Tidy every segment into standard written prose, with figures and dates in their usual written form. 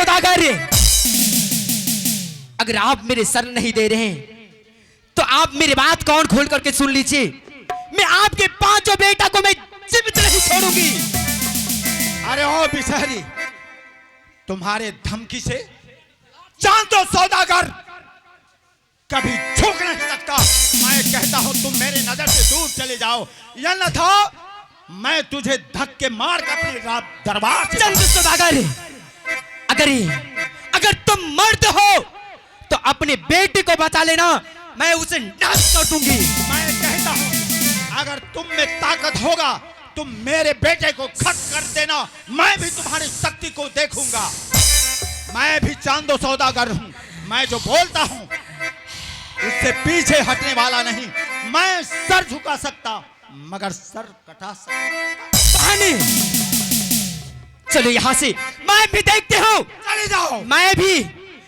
सौदागर, अगर आप मेरे सर नहीं दे रहे हैं तो आप मेरी बात कौन खोल करके सुन लीजिए। मैं आपके पांचों बेटा को मैं जीवित नहीं छोड़ूंगी। अरे ओ बिसहरी, तुम्हारे धमकी से जान दो सौदागर कभी झुक नहीं सकता। मैं कहता हूं तुम मेरी नजर से दूर चले जाओ, या न था मैं तुझे धक्के मार कर अपने दरबार से। चंद्र सौदागर, अगर तुम मर्द हो तो अपने बेटे को बचा लेना, मैं उसे नाश कर दूंगी। मैं कहता हूं अगर तुम में ताकत होगा तुम मेरे बेटे को खत्म कर देना, मैं भी तुम्हारी शक्ति को देखूंगा। मैं भी चांदो सौदागर हूं, मैं जो बोलता हूं उससे पीछे हटने वाला नहीं। मैं सर झुका सकता मगर सर कटा सकता। बहनी, चलो यहां से, मैं भी देखते हूं। चले जाओ।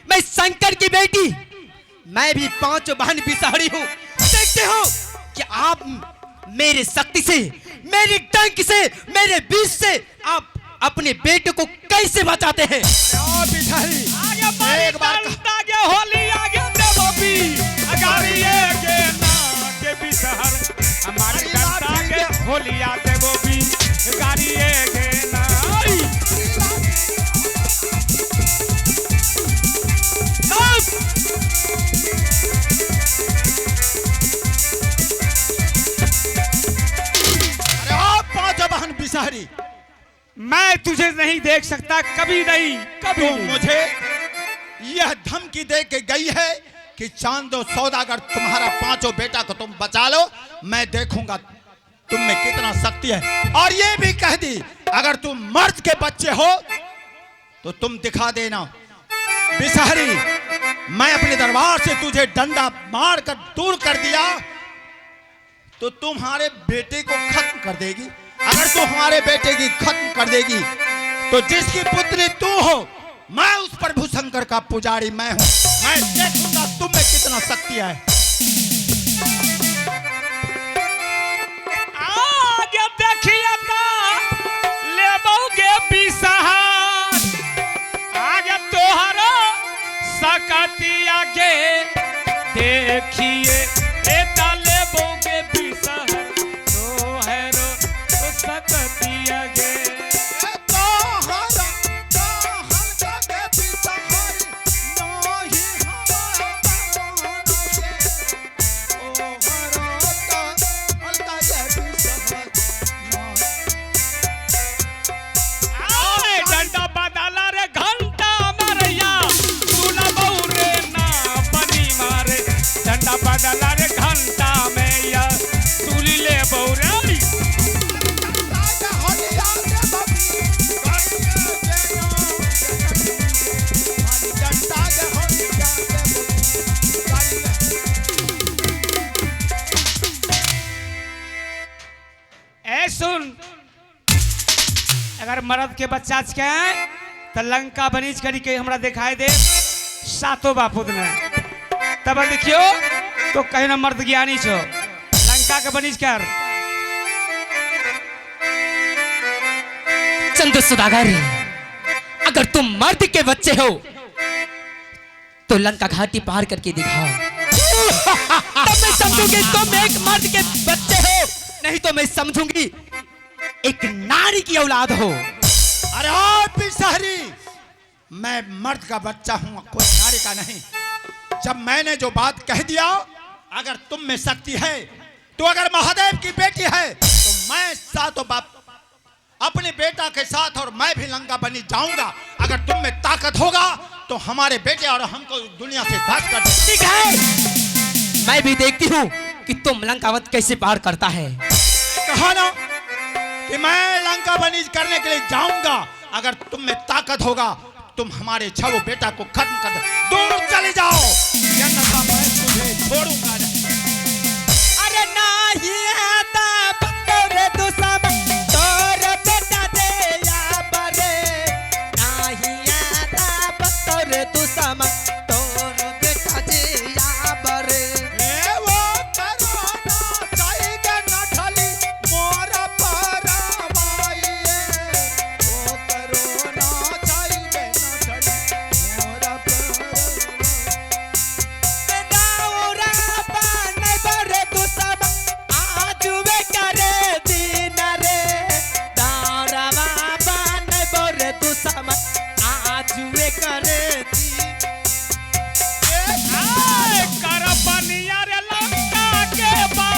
मैं शंकर की बेटी, मैं भी पांचों बहन बिसहरी हूं। देखते हो कि आप मेरे शक्ति से, मेरी डंक से, मेरे बीच से आप अपने बेटे को कैसे बचाते हैं। बिसहरी, एक बार होली आगे देवोबी अगारी के ना के बिसहर हमारी जनता के होली आगे देवोबी अगारी के ना। अरे आप पांचों बहन बिसहरी, मैं तुझे नहीं देख सकता, कभी नहीं, कभी तुम नहीं। मुझे यह धमकी दे के गई है कि चांदो सौदागर तुम्हारा पांचों बेटा को तुम बचा लो, मैं देखूंगा तुम में कितना शक्ति है। और ये भी कह दी अगर तुम मर्द के बच्चे हो तो तुम दिखा देना। बिसहरी, मैं अपने दरबार से तुझे डंडा मार कर दूर कर दिया तो तुम्हारे बेटे को खत्म कर देगी। अगर तू हमारे बेटे की खत्म कर देगी तो जिसकी पुत्री तू हो, मैं उस प्रभु शंकर का पुजारी मैं हूं। मैं देखूंगा तुम में कितना शक्ति है। आगे देखिए ले बहुगे बिसहार आगे तोहरा सकती आगे देखिए ले बहुगे बिसहार तो है रो तो सकती आगे। बदला रे घंटा में या तुली ले बौराई ए सुन, अगर मर्द के बच्चा के तो लंका बनीज करी के हमरा दिखाई दे सातों बापूत ने तब देखियो तो कहीं ना मर्द ज्ञानी छो लंका के बनीज कर। चंद्र सौदागर, अगर तुम मर्द के बच्चे हो तो लंका घाटी पार करके दिखाओ। तब मैं समझूंगी तुम एक मर्द के बच्चे हो, नहीं तो मैं समझूंगी एक नारी की औलाद हो। अरे ओ बिसहरी, मैं मर्द का बच्चा हूं, कोई नारी का नहीं। जब मैंने जो बात कह दिया, अगर तुम में शक्ति है तो अगर महादेव की बेटी है तो मैं सातों बाप अपने बेटा के साथ और मैं भी लंका बनी जाऊंगा। अगर तुम में ताकत होगा तो हमारे बेटे और हमको दुनिया से धस कर। ठीक है, मैं भी देखती हूँ कि तुम लंकावत कैसे पार करता है। कहा ना कि मैं लंका बनीज करने के लिए जाऊंगा। अगर तुम में ताकत होगा तुम हमारे छव बेटा को खत्म कर दो। दूर चले जाओ, अन्यथा मैं तुझे छोड़ूंगा नहीं। अरे नाही आता बंदर दुसम तोर बेटा दे या बरे, नाही आता बंदर दुसम तोर बेटा दे या बरे। ए वो करोना चाहिए न ढली मोरा परवाइए, वो करोना चाहिए न ढली समय आज वे करे दी कर बनिया रे लंका के बा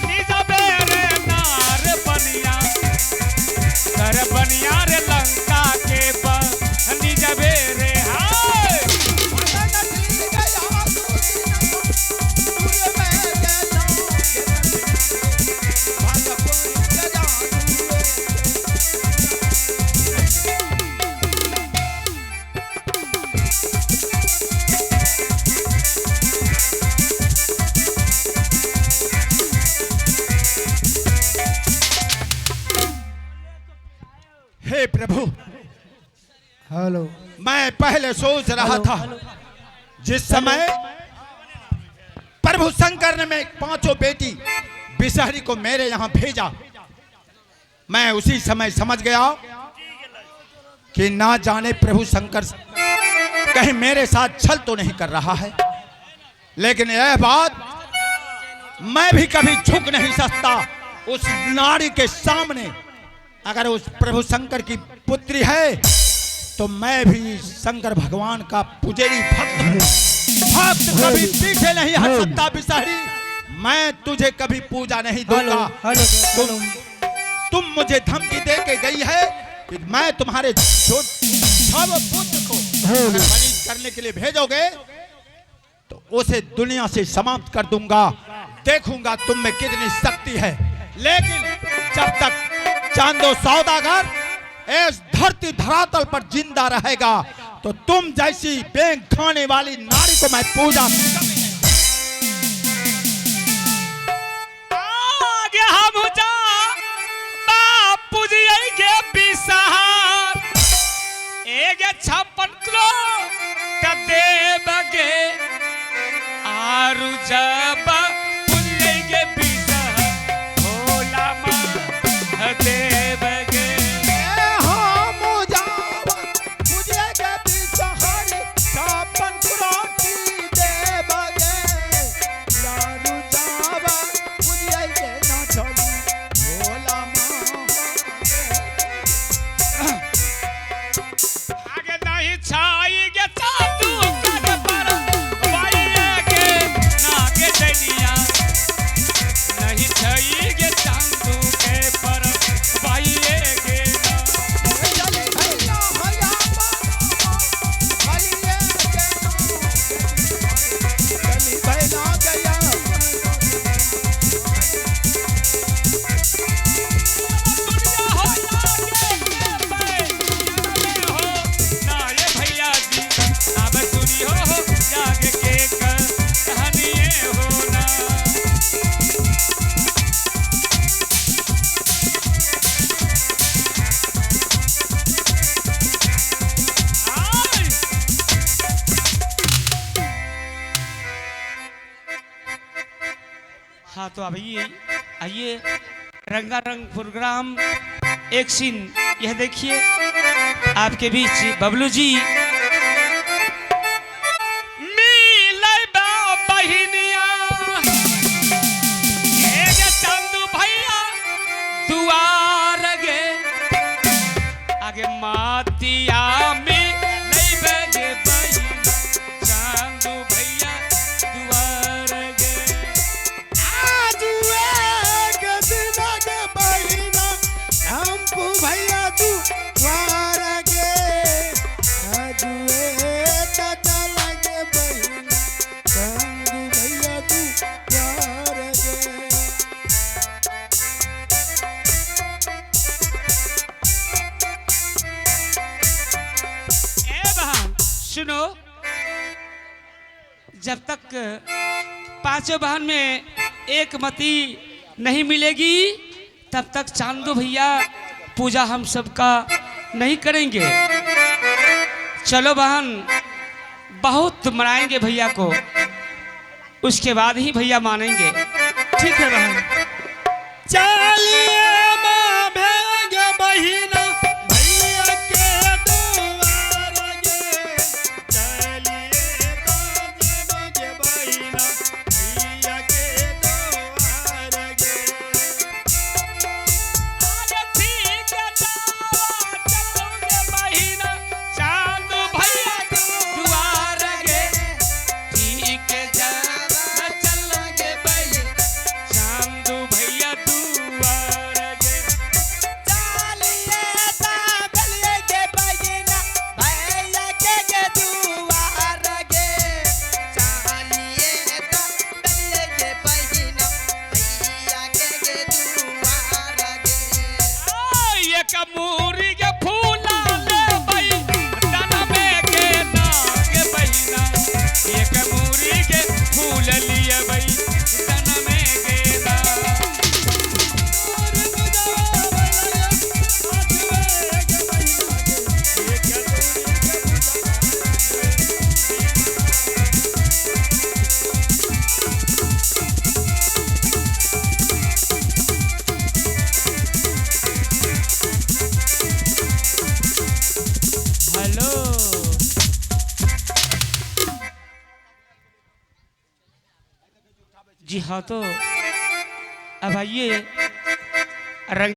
निज बेरे नार बनिया कर बनिया रे लंका के बा निज बेरे हाय हे प्रभु, हेलो मैं पहले सोच रहा था जिस समय प्रभु शंकर ने में पांचों बेटी बिसहरी को मेरे यहाँ भेजा, मैं उसी समय समझ गया कि ना जाने प्रभु शंकर कहीं मेरे साथ छल तो नहीं कर रहा है। लेकिन यह बात मैं भी कभी झुक नहीं सकता उस नारी के सामने। अगर उस प्रभु शंकर की पुत्री है तो मैं भी शंकर भगवान का पुजेरी भक्त हूँ। भक्त कभी पीछे नहीं हट सकता बिसहरी, मैं तुझे कभी पूजा नहीं दूंगा। तुम मुझे धमकी दे के गई है कि मैं तुम्हारे पुत्र को बलि करने के लिए भेजोगे तो उसे दुनिया से समाप्त कर दूंगा। देखूंगा तुम में कितनी शक्ति है। लेकिन जब तक चांदो सौदागर इस धरती धरातल पर जिंदा रहेगा तो तुम जैसी बेंग खाने वाली नारी को मैं पूजा आगे हम जा बापू जी के बिसहार एक 56 किलो देवगे आरु जब पुल्ले के बिसहार भोला माँ देवगे हाँ तो अभी आइए रंगारंग प्रोग्राम एक सीन यह देखिए आपके बीच बबलू जी बहिनिया चंदू भैया दुआर गे आगे मातिया में नहीं बगे बहिना चांदू भैया दुआर गे हमको भैया तू द्वार गे दादा लगे बहिना चंदू भैया तू द्वार गे। ए बहन सुनो, जब तक पांचों बहन में एक मती नहीं मिलेगी तब तक चांदू भैया पूजा हम सबका नहीं करेंगे। चलो बहन, बहुत मनाएंगे भैया को, उसके बाद ही भैया मानेंगे। ठीक है बहन। चलिए माँ भेंगे बहिना भैया के द्वार गे। चलिए भेंगे बहिना भैया के द्वार गे। आगे ठीक है चलोगे बहिना जी हाँ, तो अब आइए रंग